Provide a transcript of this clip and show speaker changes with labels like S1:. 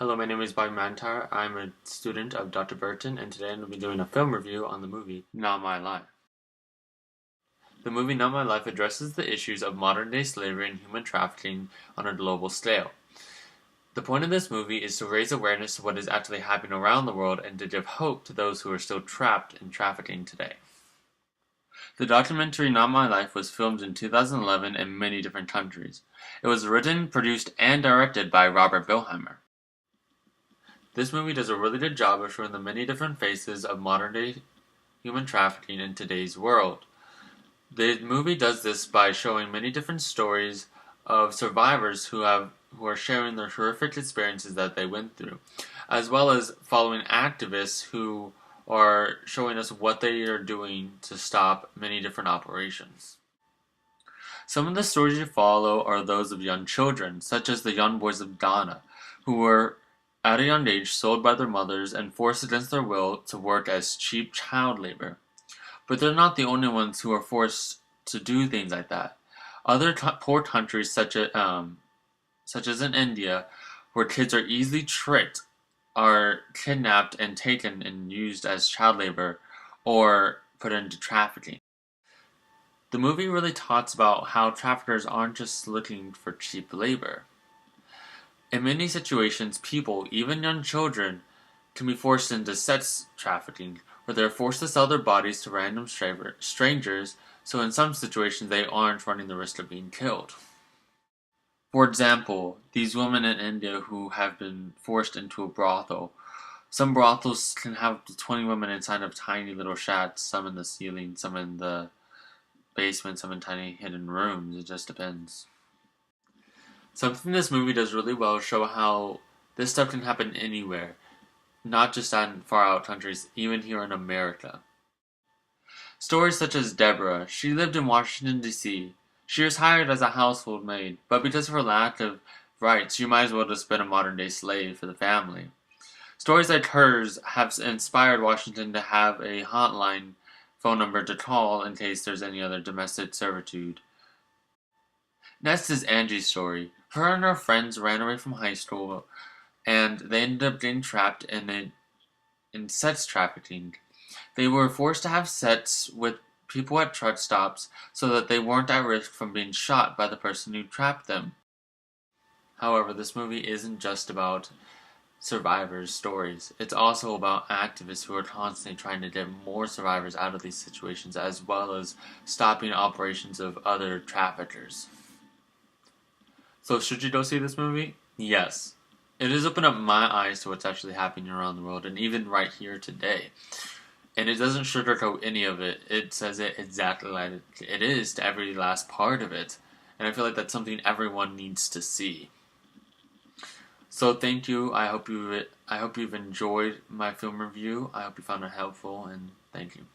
S1: Hello, my name is Bobby Mantar. I'm a student of Dr. Burton, and today I'm going to be doing a film review on the movie Not My Life. The movie Not My Life addresses the issues of modern-day slavery and human trafficking on a global scale. The point of this movie is to raise awareness to what is actually happening around the world and to give hope to those who are still trapped in trafficking today. The documentary Not My Life was filmed in 2011 in many different countries. It was written, produced, and directed by Robert Bilheimer. This movie does a really good job of showing the many different faces of modern-day human trafficking in today's world. The movie does this by showing many different stories of survivors who are sharing their horrific experiences that they went through, as well as following activists who are showing us what they are doing to stop many different operations. Some of the stories you follow are those of young children, such as the young boys of Ghana, who were at a young age sold by their mothers and forced against their will to work as cheap child labor. But they're not the only ones who are forced to do things like that. Other poor countries, such as in India, where kids are easily tricked, are kidnapped and taken and used as child labor or put into trafficking. The movie really talks about how traffickers aren't just looking for cheap labor. In many situations, people, even young children, can be forced into sex trafficking, where they are forced to sell their bodies to random strangers, so in some situations they aren't running the risk of being killed. For example, these women in India who have been forced into a brothel. Some brothels can have up to 20 women inside of tiny little shacks, some in the ceiling, some in the basement, some in tiny hidden rooms. It just depends. Something this movie does really well is show how this stuff can happen anywhere, not just in far out countries, even here in America. Stories such as Deborah. She lived in Washington, D.C. She was hired as a household maid, but because of her lack of rights, she might as well just been a modern-day slave for the family. Stories like hers have inspired Washington to have a hotline phone number to call in case there's any other domestic servitude. Next is Angie's story. Her and her friends ran away from high school, and they ended up getting trapped in sex trafficking. They were forced to have sex with people at truck stops so that they weren't at risk from being shot by the person who trapped them. However, this movie isn't just about survivors' stories. It's also about activists who are constantly trying to get more survivors out of these situations, as well as stopping operations of other traffickers. So should you go see this movie? Yes. It has opened up my eyes to what's actually happening around the world, and even right here today. And it doesn't sugarcoat any of it. It says it exactly like it is to every last part of it. And I feel like that's something everyone needs to see. So thank you. I hope you've enjoyed my film review. I hope you found it helpful, and thank you.